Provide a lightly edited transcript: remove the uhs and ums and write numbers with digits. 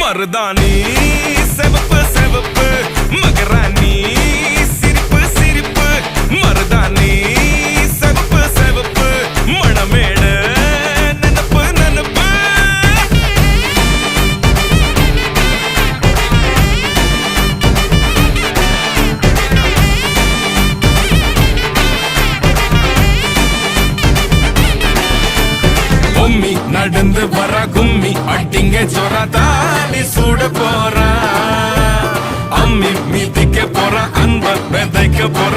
மருதாணி செவப்பு செவப்பு மகராணி சிரிப்பு சிரிப்பு மருதாணி செவப்பு செவப்பு மணமேடு நனப்பு நனப்பு பொம்மி நடந்து வர கும்மி அட்டிங்க ஜொரதானி சூட போற அம்மி மீதிக்க போற அன்ப விதைக்க போற